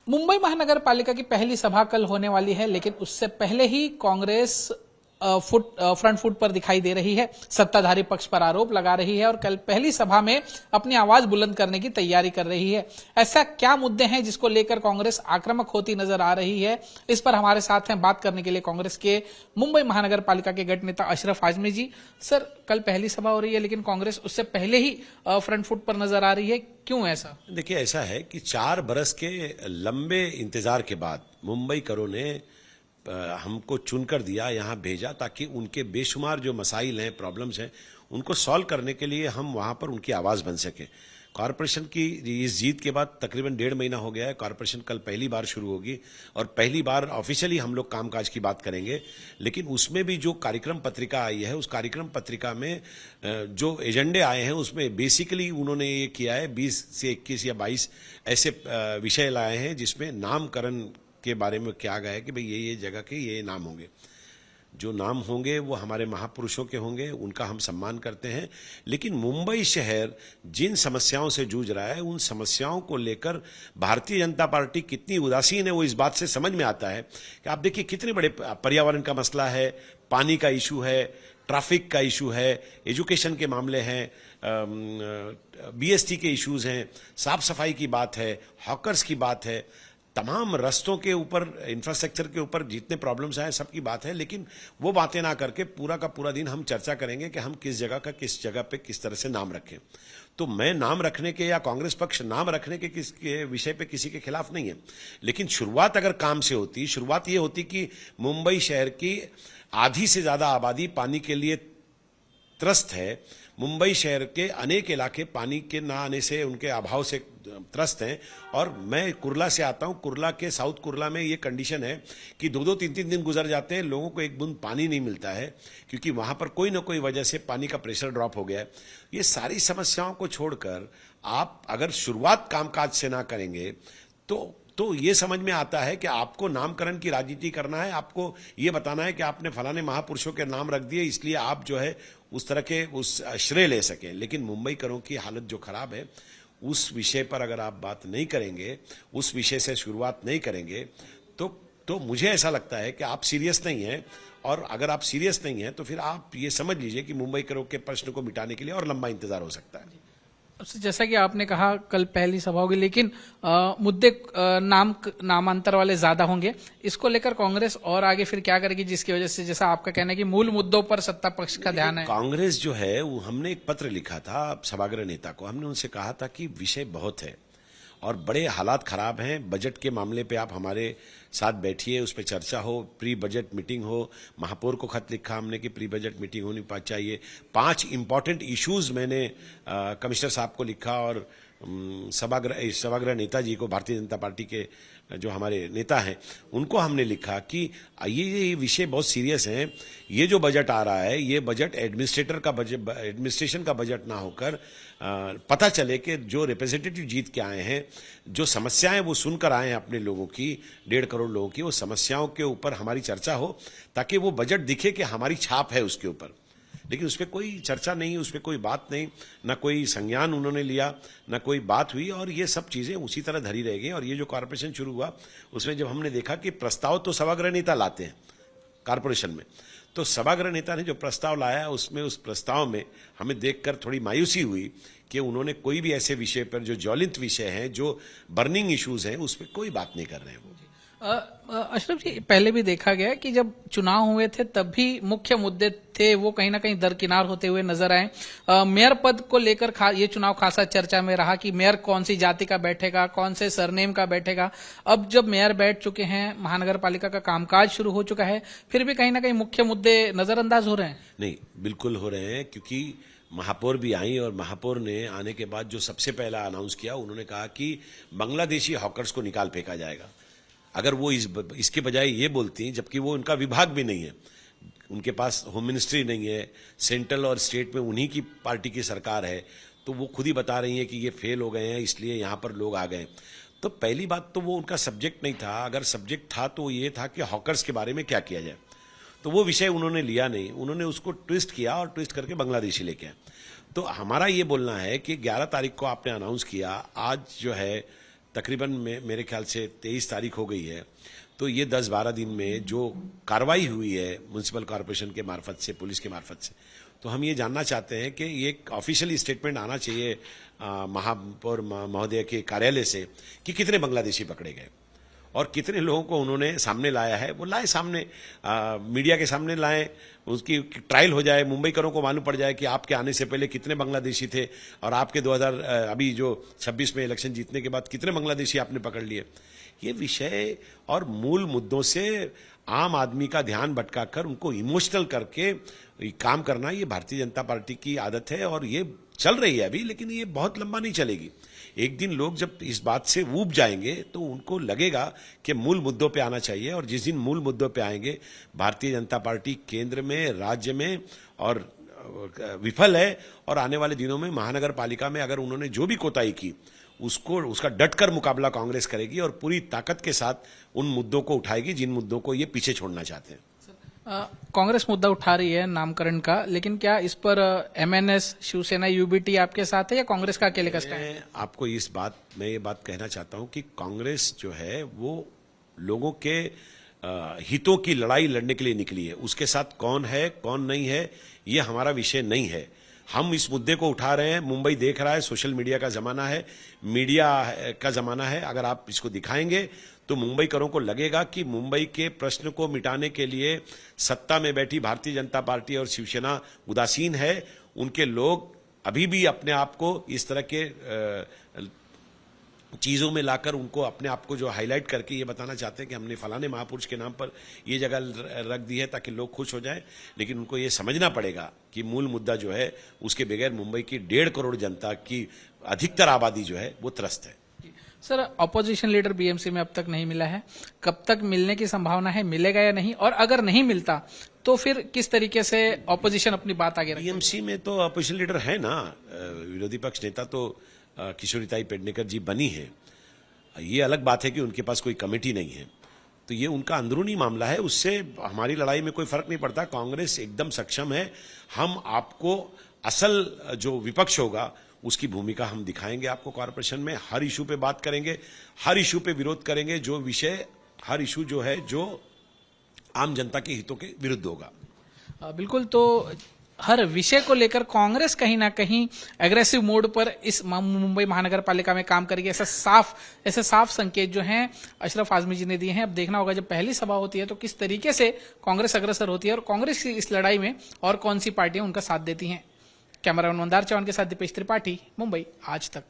मुंबई महानगर पालिका की पहली सभा कल होने वाली है, लेकिन उससे पहले ही कांग्रेस फ्रंट फुट पर दिखाई दे रही है। सत्ताधारी पक्ष पर आरोप लगा रही है और कल पहली सभा में अपनी आवाज बुलंद करने की तैयारी कर रही है। ऐसा क्या मुद्दे हैं जिसको लेकर कांग्रेस आक्रामक होती नजर आ रही है? इस पर हमारे साथ हैं बात करने के लिए कांग्रेस के मुंबई महानगर पालिका के गठ नेता अशरफ आजमी जी। सर, कल पहली सभा हो रही है, लेकिन कांग्रेस उससे पहले ही फ्रंट फुट पर नजर आ रही है, क्यों ऐसा? देखिए, ऐसा है कि 4 बरस के लंबे इंतजार के बाद मुंबई करों ने हमको चुनकर दिया, यहाँ भेजा ताकि उनके बेशुमार जो मसाइल हैं, प्रॉब्लम्स हैं, उनको सॉल्व करने के लिए हम वहाँ पर उनकी आवाज़ बन सके। कॉरपोरेशन की इस जीत के बाद तकरीबन 1.5 महीना हो गया है। कॉरपोरेशन कल पहली बार शुरू होगी और पहली बार ऑफिशियली हम लोग कामकाज की बात करेंगे। लेकिन उसमें भी जो कार्यक्रम पत्रिका आई है, उस कार्यक्रम पत्रिका में जो एजेंडे आए हैं, उसमें बेसिकली उन्होंने ये किया है 20 से 21 या 22 ऐसे विषय लाए हैं जिसमें नामकरण के बारे में क्या गया है कि भाई ये जगह के ये नाम होंगे। जो नाम होंगे वो हमारे महापुरुषों के होंगे, उनका हम सम्मान करते हैं। लेकिन मुंबई शहर जिन समस्याओं से जूझ रहा है, उन समस्याओं को लेकर भारतीय जनता पार्टी कितनी उदासीन है वो इस बात से समझ में आता है कि आप देखिए कितने बड़े पर्यावरण का मसला है, पानी का इशू है, ट्रैफिक का इशू है, एजुकेशन के मामले हैं, बीएसटी के इश्यूज हैं, साफ सफाई की बात है, हॉकर्स की बात है, तमाम रस्तों के ऊपर, इंफ्रास्ट्रक्चर के ऊपर जितने प्रॉब्लम्स आए सबकी बात है। लेकिन वो बातें ना करके पूरा का पूरा दिन हम चर्चा करेंगे कि हम किस जगह का किस जगह पे किस तरह से नाम रखें। तो मैं नाम रखने के या कांग्रेस पक्ष नाम रखने के विषय पे किसी के खिलाफ नहीं है, लेकिन शुरुआत अगर काम से होती, शुरुआत ये होती कि मुंबई शहर की आधी से ज्यादा आबादी पानी के लिए त्रस्त है। मुंबई शहर के अनेक इलाके पानी के ना आने से, उनके अभाव से त्रस्त हैं। और मैं कुर्ला से आता हूं। कुर्ला के साउथ कुर्ला में ये कंडीशन है कि 2-2, 3-3 दिन गुजर जाते हैं, लोगों को एक बूंद पानी नहीं मिलता है, क्योंकि वहां पर कोई ना कोई वजह से पानी का प्रेशर ड्रॉप हो गया है। ये सारी समस्याओं को छोड़कर आप अगर शुरुआत कामकाज से ना करेंगे तो ये समझ में आता है कि आपको नामकरण की राजनीति करना है, आपको ये बताना है कि आपने फलाने महापुरुषों के नाम रख दिए, इसलिए आप जो है उस तरह के उस श्रेय ले सकें। लेकिन मुंबई करों की हालत जो खराब है, उस विषय पर अगर आप बात नहीं करेंगे, उस विषय से शुरुआत नहीं करेंगे, तो मुझे ऐसा लगता है कि आप सीरियस नहीं हैं। और अगर आप सीरियस नहीं हैं तो फिर आप ये समझ लीजिए कि मुंबई करों के प्रश्न को मिटाने के लिए और लंबा इंतजार हो सकता है। जैसा कि आपने कहा कल पहली सभा होगी, लेकिन मुद्दे नामांतर वाले ज्यादा होंगे। इसको लेकर कांग्रेस और आगे फिर क्या करेगी, जिसकी वजह से, जैसा आपका कहना है कि मूल मुद्दों पर सत्ता पक्ष का ध्यान है? कांग्रेस जो है वो, हमने एक पत्र लिखा था सभागृह नेता को। हमने उनसे कहा था कि विषय बहुत है और बड़े हालात खराब हैं। बजट के मामले पे आप हमारे साथ बैठिए, उस पर चर्चा हो, प्री बजट मीटिंग हो। महापौर को खत लिखा हमने कि प्री बजट मीटिंग होनी चाहिए। 5 इंपॉर्टेंट इश्यूज मैंने कमिश्नर साहब को लिखा और सभागृह नेताजी को, भारतीय जनता पार्टी के जो हमारे नेता हैं, उनको हमने लिखा कि ये विषय बहुत सीरियस हैं। ये जो बजट आ रहा है, ये बजट एडमिनिस्ट्रेशन का बजट ना होकर पता चले कि जो रिप्रेजेंटेटिव जीत के आए हैं, जो समस्याएं वो सुनकर आए हैं अपने लोगों की, 1.5 करोड़ लोगों की, वो समस्याओं के ऊपर हमारी चर्चा हो ताकि वो बजट दिखे कि हमारी छाप है उसके ऊपर। लेकिन उस पर कोई चर्चा नहीं, उस पर कोई बात नहीं, ना कोई संज्ञान उन्होंने लिया, ना कोई बात हुई, और ये सब चीजें उसी तरह धरी रह गई। और ये जो कॉर्पोरेशन शुरू हुआ, उसमें जब हमने देखा कि प्रस्ताव तो सभागृह नेता लाते हैं कॉर्पोरेशन में, तो सभागृह नेता ने जो प्रस्ताव लाया, उसमें उस प्रस्ताव में हमें देखकर थोड़ी मायूसी हुई कि उन्होंने कोई भी ऐसे विषय पर, जो ज्वलंत विषय हैं, जो बर्निंग इश्यूज हैं, उस पर कोई बात नहीं कर रहे हैं वो। अशरफ जी, पहले भी देखा गया कि जब चुनाव हुए थे तब भी मुख्य मुद्दे थे वो कहीं ना कहीं दरकिनार होते हुए नजर आए। मेयर पद को लेकर ये चुनाव खासा चर्चा में रहा कि मेयर कौन सी जाति का बैठेगा, कौन से सरनेम का बैठेगा। अब जब मेयर बैठ चुके हैं, महानगर पालिका का कामकाज शुरू हो चुका है, फिर भी कहीं ना कहीं मुख्य मुद्दे नजरअंदाज हो रहे हैं? नहीं, बिल्कुल हो रहे हैं, क्योंकि महापौर भी आई और महापौर ने आने के बाद जो सबसे पहला अनाउंस किया, उन्होंने कहा कि बांग्लादेशी हॉकर्स को निकाल फेंका जाएगा। अगर वो इसके बजाय ये बोलती, जबकि वो उनका विभाग भी नहीं है, उनके पास होम मिनिस्ट्री नहीं है, सेंट्रल और स्टेट में उन्हीं की पार्टी की सरकार है, तो वो खुद ही बता रही हैं कि ये फेल हो गए हैं, इसलिए यहां पर लोग आ गए। तो पहली बात तो वो उनका सब्जेक्ट नहीं था। अगर सब्जेक्ट था तो ये था कि हॉकर्स के बारे में क्या किया जाए, तो वो विषय उन्होंने लिया नहीं। उन्होंने उसको ट्विस्ट किया और ट्विस्ट करके बांग्लादेशी लेके आए। तो हमारा ये बोलना है कि 11 तारीख को आपने अनाउंस किया, आज जो है तकरीबन मेरे ख्याल से 23 तारीख हो गई है, तो ये 10-12 दिन में जो कार्रवाई हुई है म्युनिसिपल कॉरपोरेशन के मार्फत से, पुलिस के मार्फत से, तो हम ये जानना चाहते हैं कि ये एक ऑफिशियल स्टेटमेंट आना चाहिए महापौर महोदय के कार्यालय से कि कितने बांग्लादेशी पकड़े गए और कितने लोगों को उन्होंने सामने लाया है। वो लाए सामने, मीडिया के सामने लाए, उसकी ट्रायल हो जाए, मुंबई करों को मालूम पड़ जाए कि आपके आने से पहले कितने बांग्लादेशी थे और आपके 2000 अभी जो 26 में इलेक्शन जीतने के बाद कितने बांग्लादेशी आपने पकड़ लिए। ये विषय और मूल मुद्दों से आम आदमी का ध्यान भटकाकर उनको इमोशनल करके काम करना, ये भारतीय जनता पार्टी की आदत है और ये चल रही है अभी, लेकिन ये बहुत लंबा नहीं चलेगी। एक दिन लोग जब इस बात से ऊब जाएंगे तो उनको लगेगा कि मूल मुद्दों पे आना चाहिए, और जिस दिन मूल मुद्दों पे आएंगे, भारतीय जनता पार्टी केंद्र में, राज्य में और विफल है, और आने वाले दिनों में महानगर पालिका में अगर उन्होंने जो भी कोताही की उसका डटकर मुकाबला कांग्रेस करेगी और पूरी ताकत के साथ उन मुद्दों को उठाएगी जिन मुद्दों को ये पीछे छोड़ना चाहते हैं। कांग्रेस मुद्दा उठा रही है नामकरण का, लेकिन क्या इस पर एमएनएस, शिवसेना, यूबीटी आपके साथ है या कांग्रेस का अकेले का स्टैंड है? आपको मैं ये बात कहना चाहता हूं कि कांग्रेस जो है वो लोगों के हितों की लड़ाई लड़ने के लिए निकली है। उसके साथ कौन है कौन नहीं है ये हमारा विषय नहीं है। हम इस मुद्दे को उठा रहे हैं, मुंबई देख रहा है, सोशल मीडिया का जमाना है, मीडिया का जमाना है। अगर आप इसको दिखाएंगे तो मुंबई करों को लगेगा कि मुंबई के प्रश्न को मिटाने के लिए सत्ता में बैठी भारतीय जनता पार्टी और शिवसेना उदासीन है। उनके लोग अभी भी अपने आप को इस तरह के चीजों में लाकर उनको अपने आप को जो हाईलाइट करके ये बताना चाहते हैं कि हमने फलाने महापुरुष के नाम पर ये जगह रख दी है ताकि लोग खुश हो जाएं, लेकिन उनको ये समझना पड़ेगा कि मूल मुद्दा जो है उसके बगैर मुंबई की 1.5 करोड़ जनता की अधिकतर आबादी जो है वो त्रस्त है। सर, अपोजिशन लीडर बीएमसी में अब तक नहीं मिला है, कब तक मिलने की संभावना है, मिलेगा या नहीं, और अगर नहीं मिलता तो फिर किस तरीके से अपोजिशन अपनी बात आगे रखेगी? बीएमसी में तो अपोजिशन लीडर है ना, विरोधी पक्ष नेता तो किशोरीताई पेडनेकर जी बनी है। ये अलग बात है कि उनके पास कोई कमेटी नहीं है, तो ये उनका अंदरूनी मामला है, उससे हमारी लड़ाई में कोई फर्क नहीं पड़ता। कांग्रेस एकदम सक्षम है। हम आपको असल जो विपक्ष होगा उसकी भूमिका हम दिखाएंगे आपको कॉर्पोरेशन में। हर इशू पे बात करेंगे, हर इशू पे विरोध करेंगे, जो विषय, हर इशू जो है जो आम जनता के हितों के विरुद्ध होगा। बिल्कुल, तो हर विषय को लेकर कांग्रेस कहीं ना कहीं एग्रेसिव मोड पर इस मुंबई महानगर पालिका में काम करेगी, ऐसे साफ संकेत जो हैं अशरफ आजमी जी ने दिए हैं। अब देखना होगा जब पहली सभा होती है तो किस तरीके से कांग्रेस अग्रसर होती है और कांग्रेस की इस लड़ाई में और कौन सी पार्टियां उनका साथ देती हैं। कैमरामैन मंदार चौहान के साथ दीपेश त्रिपाठी, मुंबई आज तक।